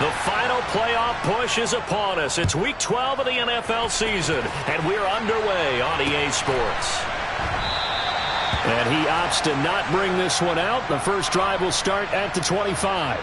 The final playoff push is upon us. It's Week 12 of the NFL season, and we're underway on EA Sports. And he opts to not bring this one out. The first drive will start at the 25.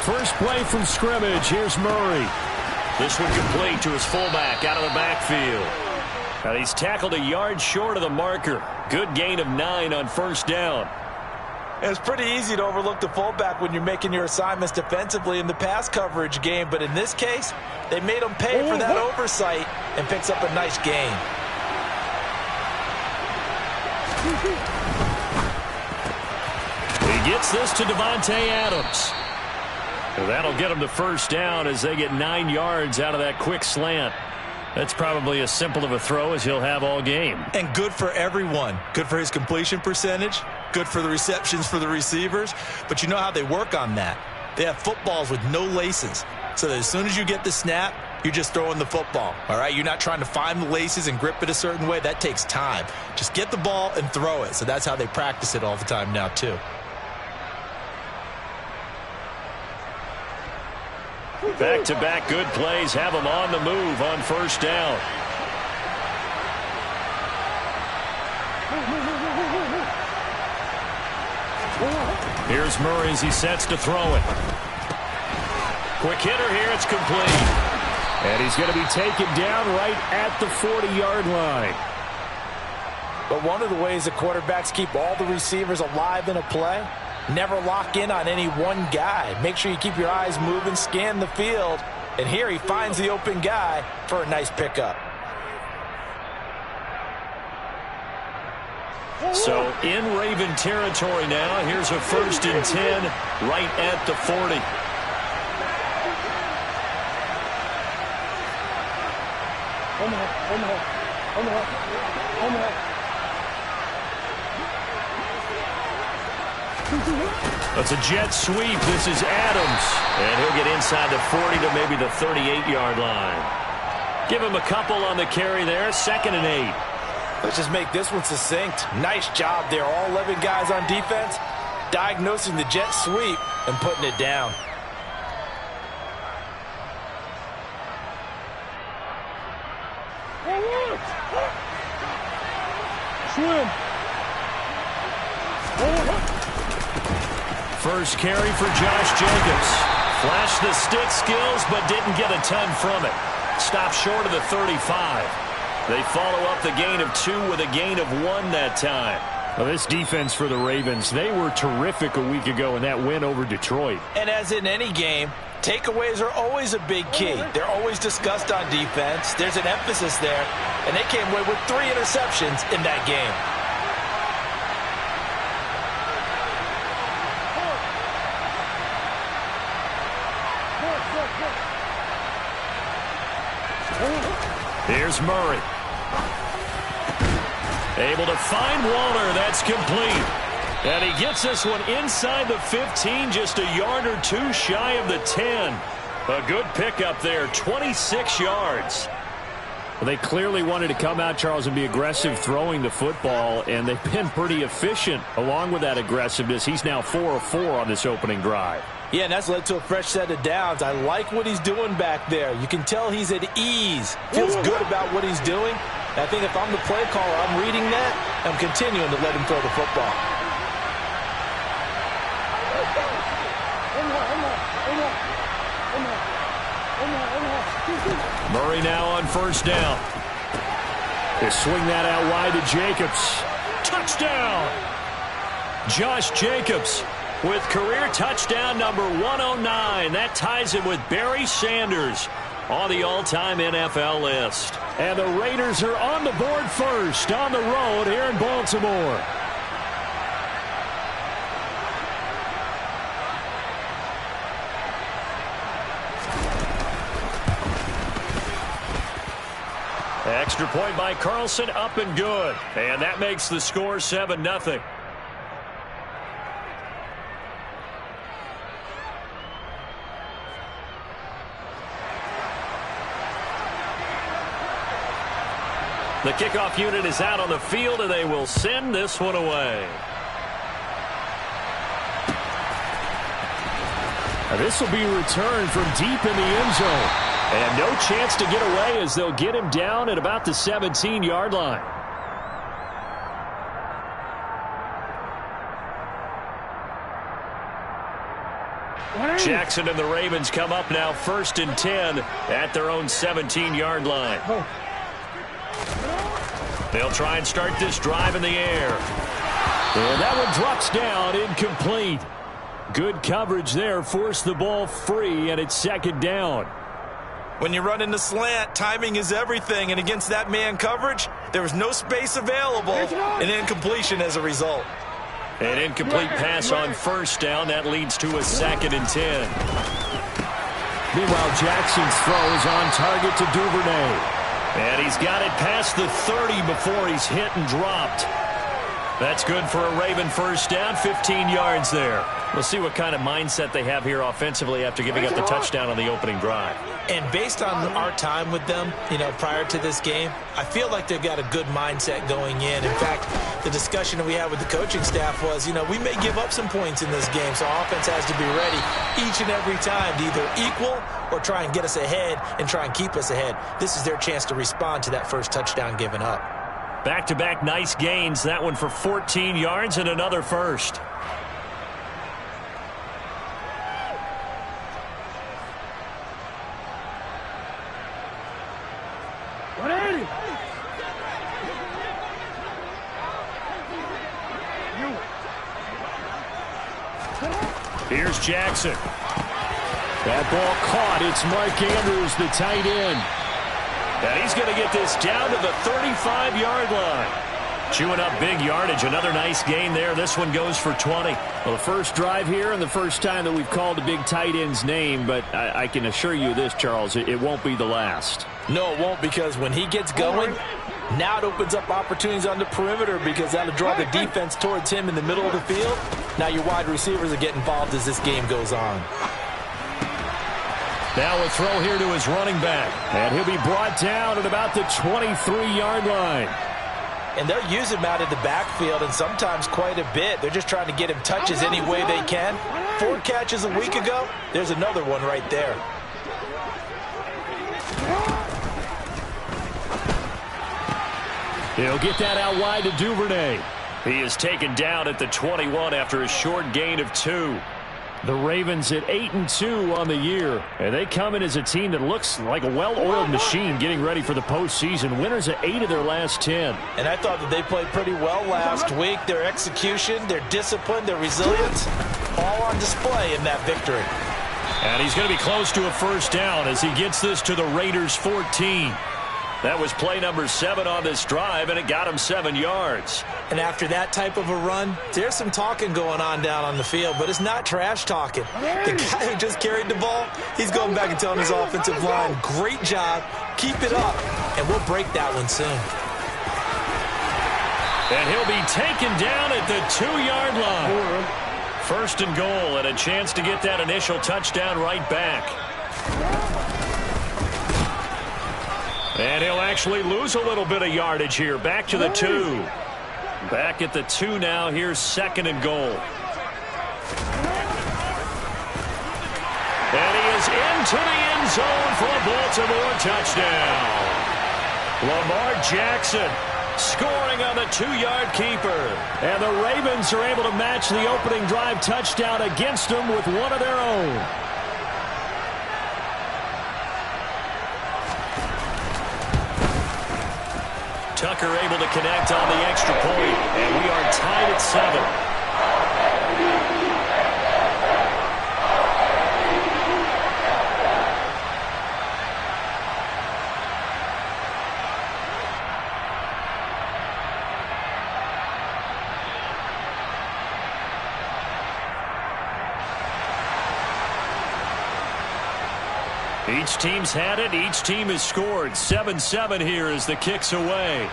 First play from scrimmage. Here's Murray. This one complete to his fullback out of the backfield. Now he's tackled a yard short of the marker. Good gain of 9 on first down. It's pretty easy to overlook the fullback when you're making your assignments defensively in the pass coverage game, but in this case, they made him pay for that oversight and picks up a nice gain. He gets this to Davante Adams. And that'll get him to first down as they get 9 yards out of that quick slant. That's probably as simple of a throw as he'll have all game. And good for everyone. Good for his completion percentage. Good for the receptions for the receivers. But you know how they work on that. They have footballs with no laces. So that as soon as you get the snap, you're just throwing the football. All right? You're not trying to find the laces and grip it a certain way. That takes time. Just get the ball and throw it. So that's how they practice it all the time now, too. Back-to-back good plays have him on the move on first down. Here's Murray as he sets to throw it. Quick hitter here, it's complete. And he's going to be taken down right at the 40-yard line. But one of the ways the quarterbacks keep all the receivers alive in a play, never lock in on any one guy. Make sure you keep your eyes moving, scan the field. And here he finds the open guy for a nice pickup. So in Raven territory now, here's a 1st and 10 right at the 40. That's a jet sweep. This is Adams. And he'll get inside the 40 to maybe the 38-yard line. Give him a couple on the carry there. 2nd and 8. Let's just make this one succinct. Nice job there. All 11 guys on defense diagnosing the jet sweep and putting it down. Swim. First carry for Josh Jacobs. Flashed the stick skills, but didn't get a ton from it. Stopped short of the 35. They follow up the gain of 2 with a gain of 1 that time. Well, this defense for the Ravens, they were terrific a week ago in that win over Detroit. And as in any game, takeaways are always a big key. They're always discussed on defense. There's an emphasis there, and they came away with 3 interceptions in that game. Here's Murray. Able to find Waller. That's complete. And he gets this one inside the 15, just a yard or 2 shy of the 10. A good pickup there, 26 yards. Well, they clearly wanted to come out, Charles, and be aggressive throwing the football, and they've been pretty efficient along with that aggressiveness. He's now 4 of 4 on this opening drive. Yeah, and that's led to a fresh set of downs. I like what he's doing back there. You can tell he's at ease. Feels good about what he's doing. And I think if I'm the play caller, I'm reading that. I'm continuing to let him throw the football. Murray now on first down. They swing that out wide to Jacobs. Touchdown! Josh Jacobs with career touchdown number 109. That ties him with Barry Sanders on the all-time NFL list. And the Raiders are on the board first on the road here in Baltimore. Extra point by Carlson, up and good. And that makes the score 7-0. The kickoff unit is out on the field, and they will send this one away. Now this will be returned from deep in the end zone. And no chance to get away as they'll get him down at about the 17-yard line. Jackson and the Ravens come up now 1st and 10 at their own 17-yard line. They'll try and start this drive in the air. And that one drops down, incomplete. Good coverage there, forced the ball free, and it's 2nd down. When you run in the slant, timing is everything, and against that man coverage, there was no space available, and incompletion as a result. An incomplete pass on 1st down. That leads to a 2nd and 10. Meanwhile, Jackson's throw is on target to Duvernay. And he's got it past the 30 before he's hit and dropped. That's good for a Raven 1st down, 15 yards there. We'll see what kind of mindset they have here offensively after giving up the touchdown on the opening drive. And based on our time with them, prior to this game, I feel like they've got a good mindset going in. In fact, the discussion that we had with the coaching staff was, we may give up some points in this game, so our offense has to be ready each and every time to either equal or try and get us ahead and try and keep us ahead. This is their chance to respond to that first touchdown given up. Back-to-back nice gains. That one for 14 yards and another first. Here's Jackson. That ball caught. It's Mark Andrews, the tight end. And he's going to get this down to the 35-yard line. Chewing up big yardage. Another nice gain there. This one goes for 20. Well, the first drive here and the first time that we've called a big tight end's name, but I can assure you this, Charles, it won't be the last. No, it won't, because when he gets going, now it opens up opportunities on the perimeter because that'll draw the defense towards him in the middle of the field. Now your wide receivers are getting involved as this game goes on. Now a throw here to his running back. And he'll be brought down at about the 23-yard line. And they're using him out of the backfield, and sometimes quite a bit. They're just trying to get him touches any way they can. 4 catches a week ago. There's another one right there. He'll get that out wide to Duvernay. He is taken down at the 21 after a short gain of 2. The Ravens at 8-2 on the year, and they come in as a team that looks like a well-oiled machine getting ready for the postseason. Winners at 8 of their last 10. And I thought that they played pretty well last week. Their execution, their discipline, their resilience, all on display in that victory. And he's going to be close to a first down as he gets this to the Raiders' 14. That was play number 7 on this drive, and it got him 7 yards. And after that type of a run, there's some talking going on down on the field, but it's not trash talking. The guy who just carried the ball, he's going back and telling his offensive line, great job, keep it up, and we'll break that one soon. And he'll be taken down at the 2-yard line. First and goal, and a chance to get that initial touchdown right back. And he'll actually lose a little bit of yardage here. Back to the 2. Back at the 2 now. Here's 2nd and goal. And he is into the end zone for a Baltimore touchdown. Lamar Jackson scoring on the 2-yard keeper. And the Ravens are able to match the opening drive touchdown against them with one of their own. Tucker able to connect on the extra point, and we are tied at 7. Each team's had it. Each team has scored. 7-7 here as the kick's away.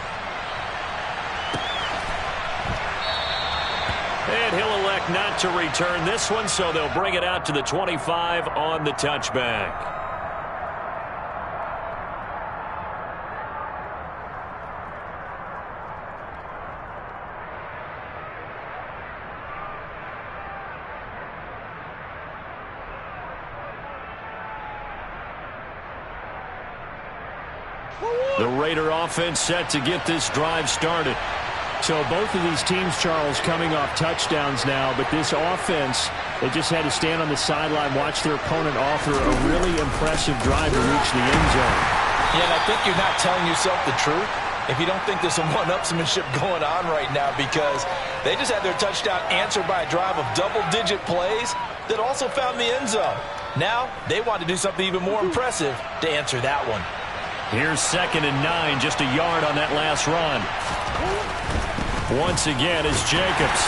And he'll elect not to return this one, so they'll bring it out to the 25 on the touchback. The Raider offense set to get this drive started. So both of these teams, Charles, coming off touchdowns now, but this offense, they just had to stand on the sideline, watch their opponent offer a really impressive drive to reach the end zone. Yeah, and I think you're not telling yourself the truth if you don't think there's some one-upsmanship going on right now, because they just had their touchdown answered by a drive of double-digit plays that also found the end zone. Now they want to do something even more impressive to answer that one. Here's 2nd and 9, just a yard on that last run. Once again is Jacobs.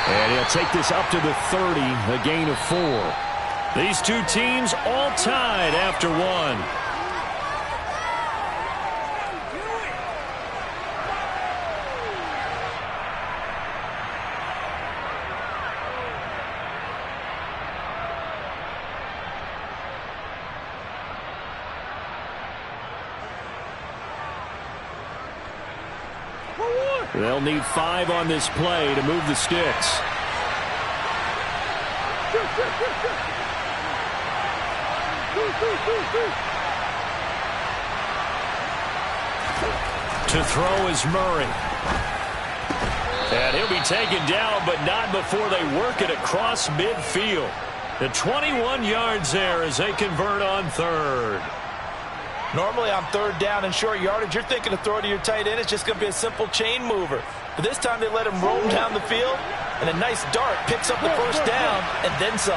And he'll take this up to the 30, a gain of 4. These two teams all tied after one. They'll need 5 on this play to move the sticks. To throw is Murray. And he'll be taken down, but not before they work it across midfield. The 21 yards there as they convert on 3rd. Normally on 3rd down and short yardage, you're thinking to throw to your tight end. It's just going to be a simple chain mover. But this time they let him roam down the field, and a nice dart picks up the first down and then some.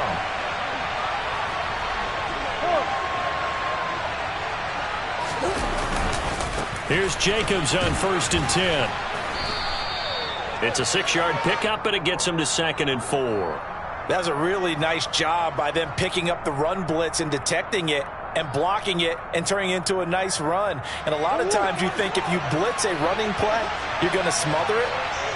Here's Jacobs on 1st and 10. It's a 6-yard pickup, and it gets him to 2nd and 4. That was a really nice job by them picking up the run blitz and detecting it and blocking it and turning it into a nice run. And a lot of times you think if you blitz a running play, you're going to smother it.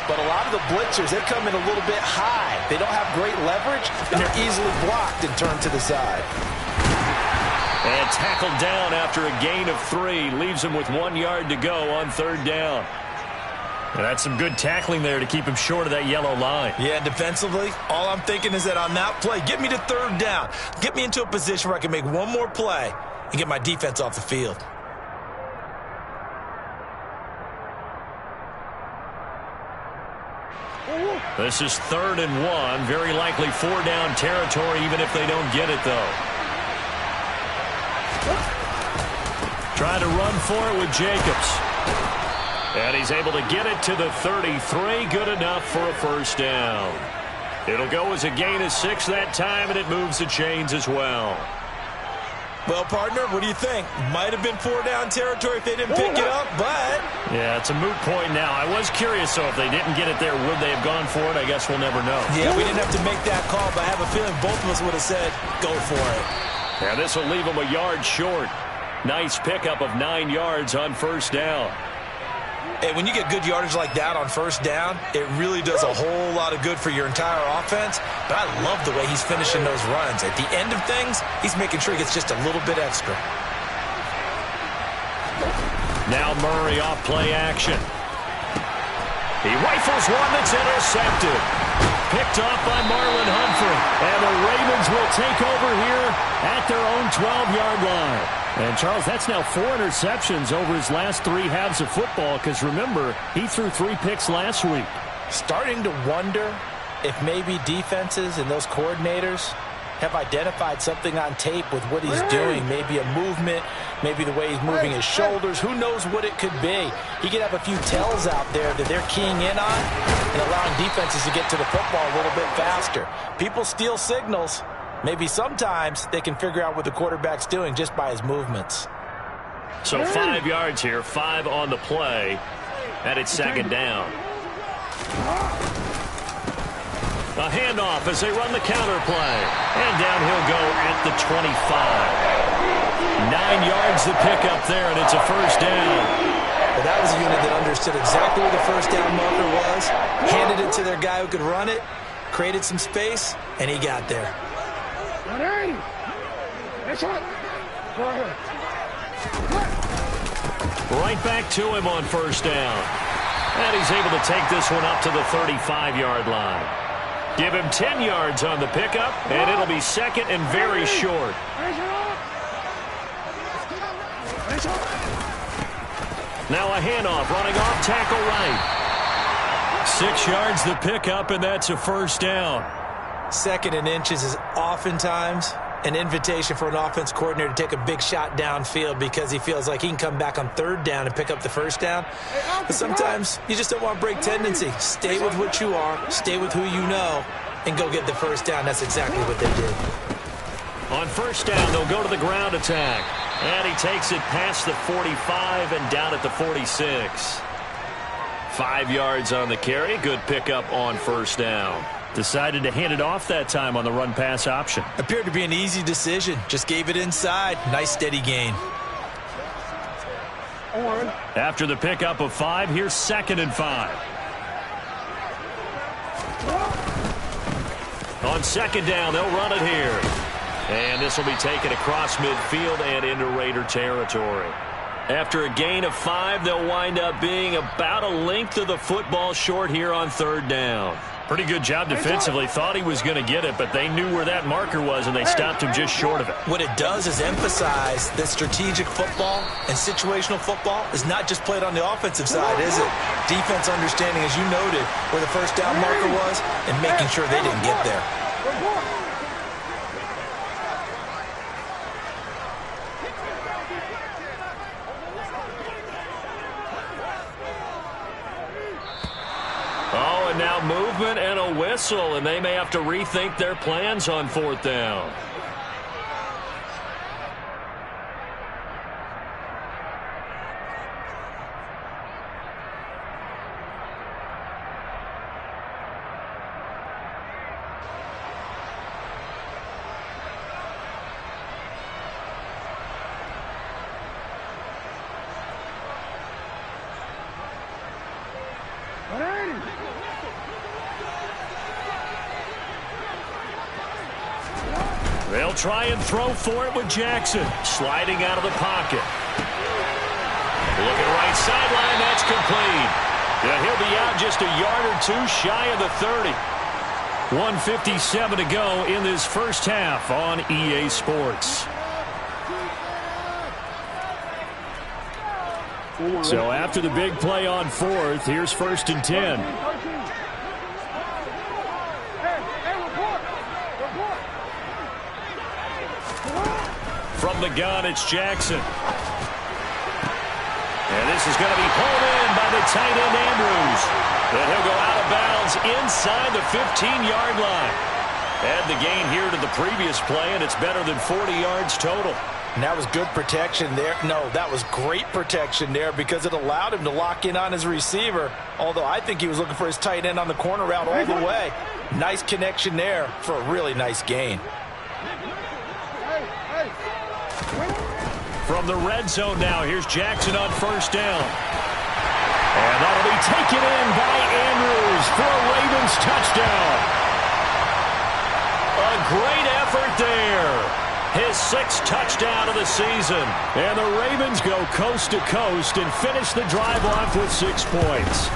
But a lot of the blitzers, they come in a little bit high. They don't have great leverage, and they're easily blocked and turned to the side. And tackled down after a gain of 3. Leaves him with 1 yard to go on 3rd down. And that's some good tackling there to keep him short of that yellow line. Yeah, defensively, all I'm thinking is that on that play, get me to 3rd down. Get me into a position where I can make one more play and get my defense off the field. This is 3rd and 1. Very likely 4-down territory, even if they don't get it, though. Trying to run for it with Jacobs. And he's able to get it to the 33. Good enough for a 1st down. It'll go as a gain of 6 that time, and it moves the chains as well. Well, partner, what do you think? Might have been 4-down territory if they didn't pick it up, but... Yeah, it's a moot point now. I was curious, so if they didn't get it there, would they have gone for it? I guess we'll never know. Yeah, we didn't have to make that call, but I have a feeling both of us would have said, go for it. Yeah, this will leave them a yard short. Nice pickup of 9 yards on 1st down. And when you get good yardage like that on 1st down, it really does a whole lot of good for your entire offense. But I love the way he's finishing those runs. At the end of things, he's making sure he gets just a little bit extra. Now Murray off play action. He rifles one that's intercepted. Picked off by Marlon Humphrey. And the Ravens will take over here at their own 12-yard line. And, Charles, that's now 4 interceptions over his last 3 halves of football, because, remember, he threw 3 picks last week. Starting to wonder if maybe defenses and those coordinators have identified something on tape with what he's doing. Maybe a movement, maybe the way he's moving his shoulders. Who knows what it could be? He could have a few tells out there that they're keying in on and allowing defenses to get to the football a little bit faster. People steal signals. Maybe sometimes they can figure out what the quarterback's doing just by his movements. So 5 yards here, 5 on the play, and it's 2nd down. A handoff as they run the counter play. And down he'll go at the 25. 9 yards to pick up there, and it's a first down. Well, that was a unit that understood exactly where the first down marker was, handed it to their guy who could run it, created some space, and he got there. Right back to him on first down. And he's able to take this one up to the 35-yard line. Give him 10 yards on the pickup, and it'll be second and very short. Now a handoff, running off tackle right. 6 yards the pickup, and that's a first down. Second and inches is oftentimes an invitation for an offense coordinator to take a big shot downfield because he feels like he can come back on third down and pick up the first down. But sometimes you just don't want to break tendency. Stay with what you are, stay with who you know, and go get the first down. That's exactly what they did. On first down, they'll go to the ground attack. And he takes it past the 45 and down at the 46. 5 yards on the carry. Good pickup on first down. Decided to hand it off that time on the run-pass option. Appeared to be an easy decision. Just gave it inside. Nice steady gain. After the pickup of 5, here's 2nd and 5. On 2nd down, they'll run it here. And this will be taken across midfield and into Raider territory. After a gain of 5, they'll wind up being about a length of the football short here on 3rd down. Pretty good job defensively. Thought he was going to get it, but they knew where that marker was, and they stopped him just short of it. What it does is emphasize that strategic football and situational football is not just played on the offensive side, is it? Defense understanding, as you noted, where the first down marker was and making sure they didn't get there. And now movement and a whistle, and they may have to rethink their plans on 4th down. They'll try and throw for it with Jackson. Sliding out of the pocket. Looking right sideline, that's complete. Yeah, he'll be out just a yard or two shy of the 30. 1:57 to go in this first half on EA Sports. So after the big play on 4th, here's 1st and 10. From the gun, it's Jackson. And this is going to be pulled in by the tight end, Andrews. And he'll go out of bounds inside the 15-yard line. Add the gain here to the previous play, and it's better than 40 yards total. And that was good protection there. No, that was great protection there because it allowed him to lock in on his receiver, although I think he was looking for his tight end on the corner route all the way. Nice connection there for a really nice gain. From the red zone now, here's Jackson on 1st down. And that'll be taken in by Andrews for a Ravens touchdown. A great effort there. His 6th touchdown of the season. And the Ravens go coast to coast and finish the drive off with 6 points.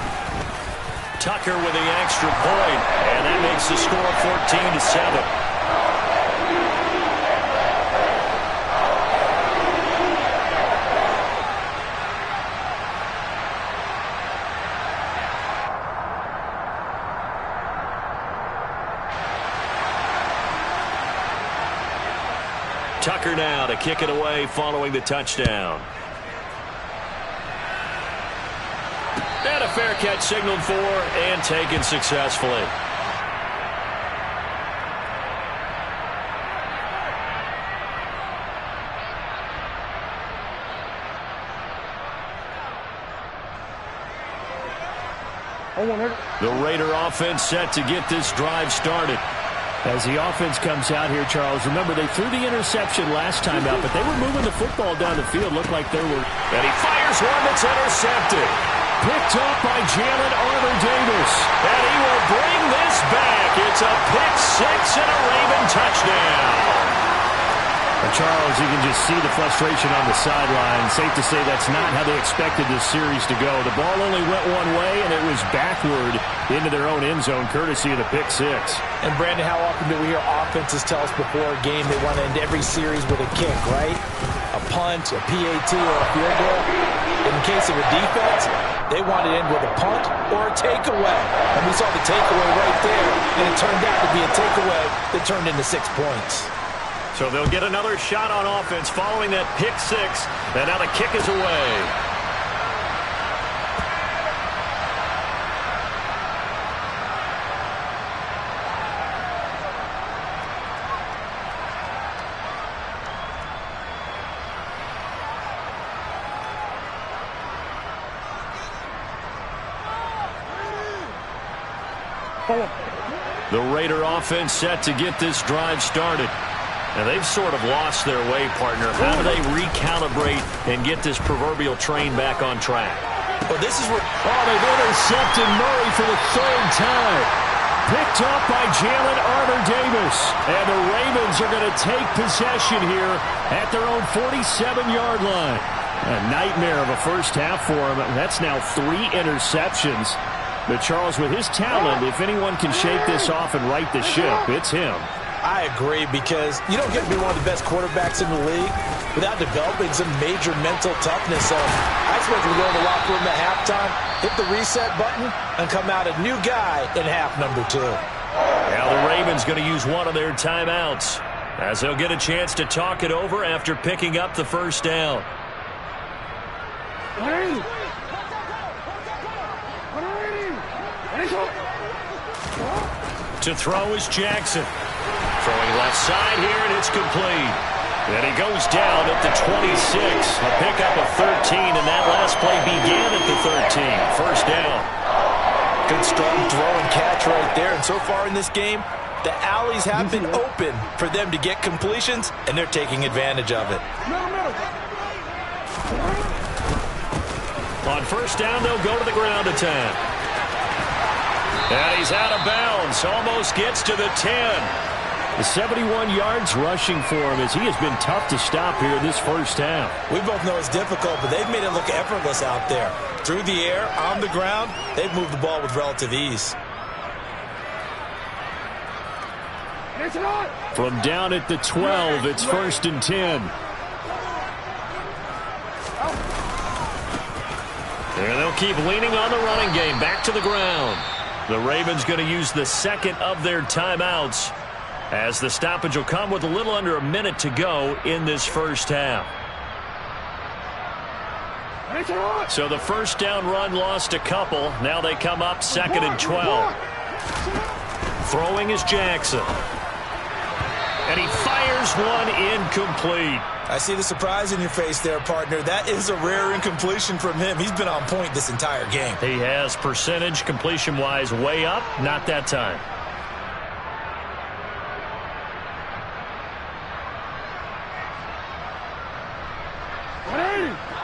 Tucker with the extra point, and that makes the score 14-7. Tucker now to kick it away following the touchdown. And a fair catch signaled for and taken successfully. The Raider offense set to get this drive started. As the offense comes out here, Charles, remember they threw the interception last time out, but they were moving the football down the field. Looked like they were. And he fires one that's intercepted. Picked up by Jalen Armour-Davis. And he will bring this back. It's a pick six and a Raven touchdown. Charles, you can just see the frustration on the sideline. Safe to say that's not how they expected this series to go. The ball only went one way, and it was backward into their own end zone, courtesy of the pick six. And, Brandon, how often do we hear offenses tell us before a game they want to end every series with a kick, right? A punt, a PAT, or a field goal. In case of a defense, they want to end with a punt or a takeaway. And we saw the takeaway right there, and it turned out to be a takeaway that turned into 6 points. So they'll get another shot on offense following that pick six. And now the kick is away. The Raider offense set to get this drive started. And they've sort of lost their way, partner. How do they recalibrate and get this proverbial train back on track? Well, this is where... Oh, they've intercepted Murray for the third time. Picked up by Jalen Armour-Davis. And the Ravens are going to take possession here at their own 47-yard line. A nightmare of a first half for him. That's now 3 interceptions. But Charles, with his talent, if anyone can shake this off and right the ship, it's him. I agree, because you don't get to be one of the best quarterbacks in the league without developing some major mental toughness. So I expect him to go in the locker room at halftime, hit the reset button, and come out a new guy in half number 2. Now the Ravens going to use one of their timeouts as they'll get a chance to talk it over after picking up the first down. To throw is Jackson. Throwing left side here, and it's complete. And he goes down at the 26. A pickup of 13, and that last play began at the 13. First down. Good strong throw and catch right there. And so far in this game, the alleys have been open for them to get completions, and they're taking advantage of it. On first down, they'll go to the ground attack. And he's out of bounds. Almost gets to the 10. The 71 yards rushing for him as he has been tough to stop here this first half. We both know it's difficult, but they've made it look effortless out there. Through the air, on the ground, they've moved the ball with relative ease. From down at the 12, it's 1st and 10. And they'll keep leaning on the running game. Back to the ground. The Ravens going to use the second of their timeouts, as the stoppage will come with a little under a minute to go in this first half. So the first down run lost a couple. Now they come up 2nd and 12. Throwing is Jackson. And he fires one incomplete. I see the surprise in your face there, partner. That is a rare incompletion from him. He's been on point this entire game. He has percentage completion-wise way up. Not that time.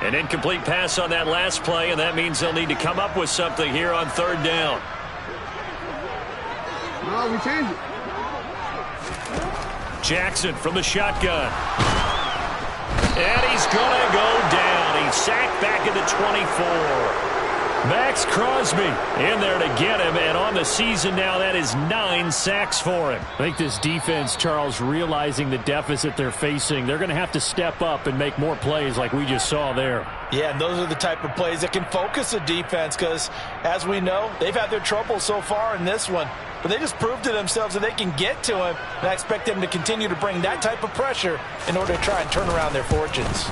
An incomplete pass on that last play, and that means they'll need to come up with something here on 3rd down. No, we changed it. Jackson from the shotgun. And he's going to go down. He's sacked back at the 24. Max Crosby in there to get him, and on the season now, that is 9 sacks for him. I think this defense, Charles, realizing the deficit they're facing, they're going to have to step up and make more plays like we just saw there. Yeah, and those are the type of plays that can focus a defense because, as we know, they've had their trouble so far in this one. But they just proved to themselves that they can get to him, and I expect them to continue to bring that type of pressure in order to try and turn around their fortunes.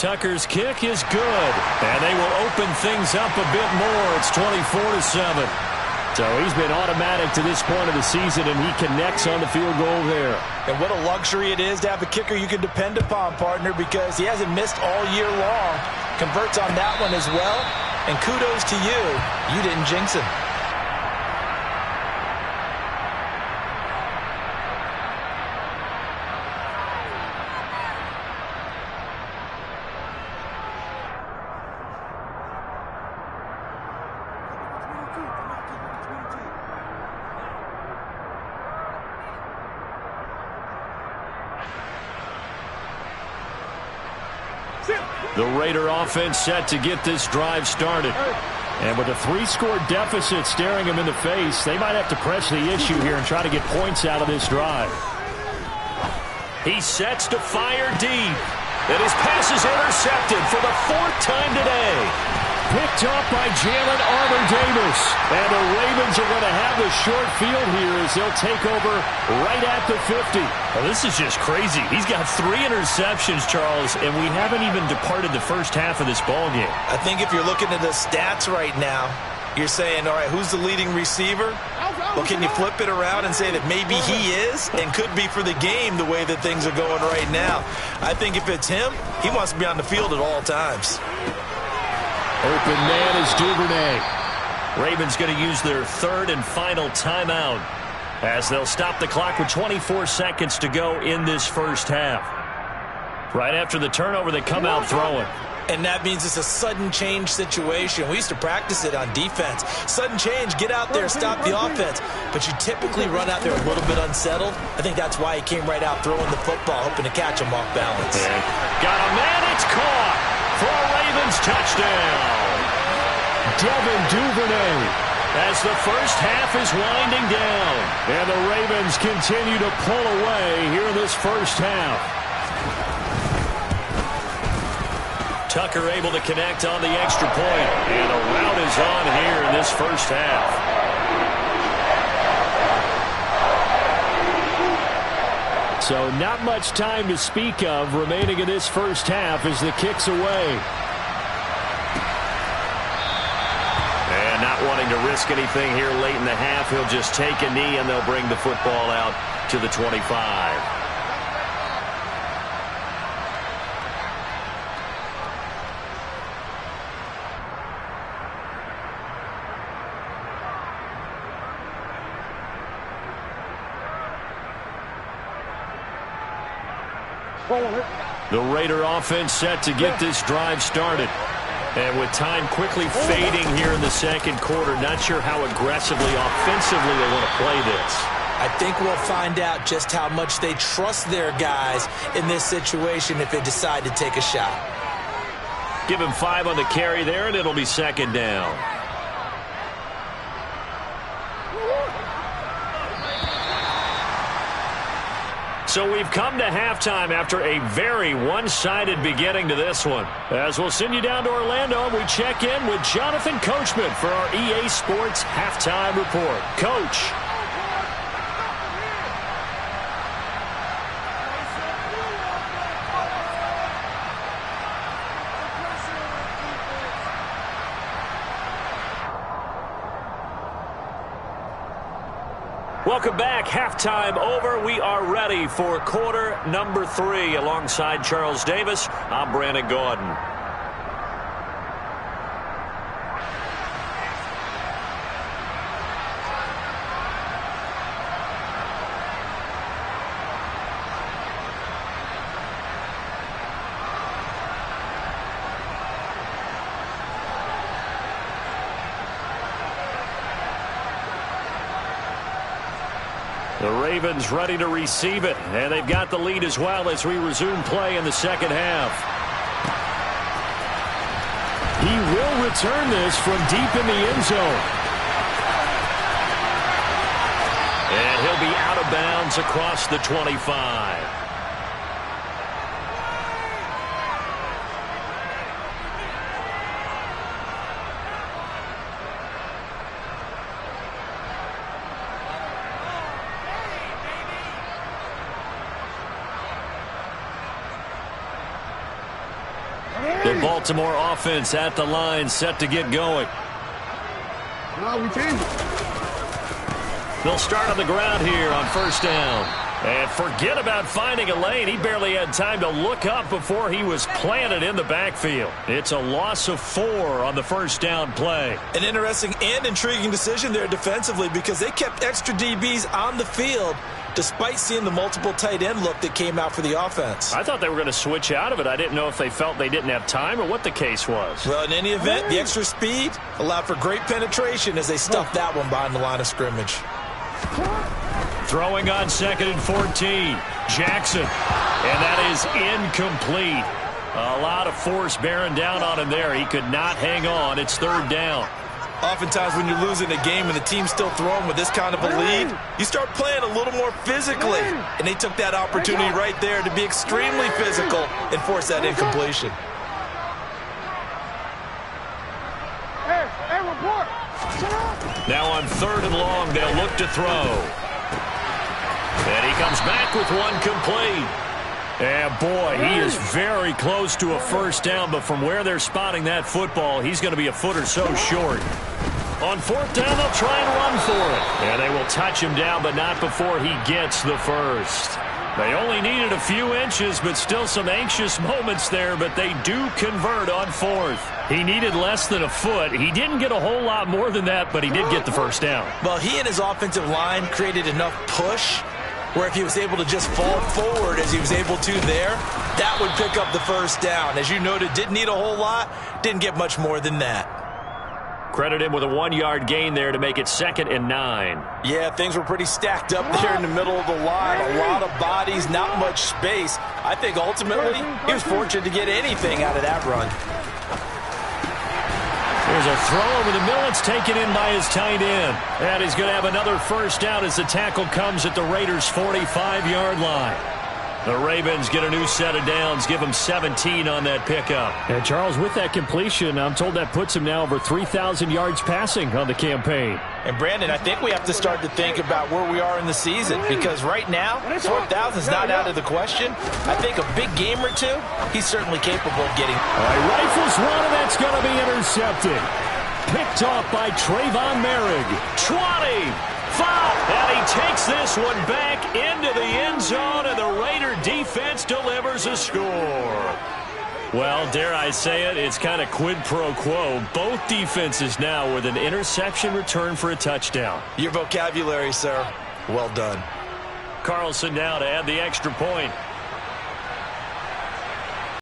Tucker's kick is good, and they will open things up a bit more. It's 24-7. So he's been automatic to this point of the season, and he connects on the field goal there. And what a luxury it is to have a kicker you can depend upon, partner, because he hasn't missed all year long. Converts on that one as well, and kudos to you. You didn't jinx him. The Raider offense set to get this drive started. And with a 3-score deficit staring them in the face, they might have to press the issue here and try to get points out of this drive. He sets to fire deep. And his pass is intercepted for the 4th time today. Picked off by Jalen Armour-Davis. And the Ravens are going to have the short field here as they'll take over right at the 50. Well, this is just crazy. He's got 3 interceptions, Charles, and we haven't even departed the first half of this ballgame. I think if you're looking at the stats right now, you're saying, all right, who's the leading receiver? Well, can you flip it around and say that maybe he is and could be for the game the way that things are going right now? I think if it's him, he wants to be on the field at all times. Open man is Duvernay. Ravens going to use their 3rd and final timeout as they'll stop the clock with 24 seconds to go in this first half. Right after the turnover, they come out throwing. And that means it's a sudden change situation. We used to practice it on defense. Sudden change, get out there, stop the offense. But you typically run out there a little bit unsettled. I think that's why he came right out throwing the football, hoping to catch him off balance. And got a man, it's caught for a Ravens touchdown. Devin Duvernay. As the first half is winding down. And the Ravens continue to pull away here in this first half. Tucker able to connect on the extra point. And a rout is on here in this first half. So not much time to speak of remaining in this first half as the kick's away. And not wanting to risk anything here late in the half, he'll just take a knee and they'll bring the football out to the 25. The Raider offense set to get this drive started. And with time quickly fading here in the second quarter, not sure how aggressively, offensively they want to play this. I think we'll find out just how much they trust their guys in this situation if they decide to take a shot. Give him 5 on the carry there, and it'll be 2nd down. So we've come to halftime after a very one-sided beginning to this one. As we'll send you down to Orlando, we check in with Jonathan Coachman for our EA Sports Halftime Report. Coach. Welcome back. Halftime over. We are ready for quarter number 3. Alongside Charles Davis, I'm Brandon Gordon. The Ravens ready to receive it, and they've got the lead as well as we resume play in the second half. He will return this from deep in the end zone. And he'll be out of bounds across the 25. The Baltimore offense at the line, set to get going. No, we changed it. They'll start on the ground here on first down. And forget about finding a lane. He barely had time to look up before he was planted in the backfield. It's a loss of 4 on the first down play. An interesting and intriguing decision there defensively because they kept extra DBs on the field despite seeing the multiple tight end look that came out for the offense. I thought they were going to switch out of it. I didn't know if they felt they didn't have time or what the case was. Well, in any event, the extra speed allowed for great penetration as they stuffed that one behind the line of scrimmage. Throwing on 2nd and 14. Jackson. And that is incomplete. A lot of force bearing down on him there. He could not hang on. It's third down. Oftentimes when you're losing a game and the team's still throwing with this kind of a lead, you start playing a little more physically. And they took that opportunity right there to be extremely physical and force that incompletion. Now on third and long, they'll look to throw. And he comes back with one complete. And boy, he is very close to a first down, but from where they're spotting that football, he's going to be a foot or so short. On fourth down, they'll try and run for it. And they will touch him down, but not before he gets the first. They only needed a few inches, but still some anxious moments there, but they do convert on fourth. He needed less than a foot. He didn't get a whole lot more than that, but he did get the first down. Well, he and his offensive line created enough push where if he was able to just fall forward as he was able to there, that would pick up the first down. As you noted, didn't need a whole lot, didn't get much more than that. Credit him with a 1-yard gain there to make it 2nd and 9. Yeah, things were pretty stacked up there in the middle of the line. A lot of bodies, not much space. I think ultimately he was fortunate to get anything out of that run. There's a throw over the middle. It's taken in by his tight end. And he's going to have another first down as the tackle comes at the Raiders' 45-yard line. The Ravens get a new set of downs, give them 17 on that pickup. And Charles, with that completion, I'm told that puts him now over 3,000 yards passing on the campaign. And Brandon, I think we have to start to think about where we are in the season, because right now, 4,000 is not out of the question. I think a big game or two, he's certainly capable of getting. All right, rifles one, and that's going to be intercepted. Picked off by Trayvon Merrick. 20. 5, and he takes this one back into the end zone, and the Raider defense delivers a score. Well, dare I say it, it's kind of quid pro quo. Both defenses now with an interception return for a touchdown. Your vocabulary, sir. Well done. Carlson now to add the extra point.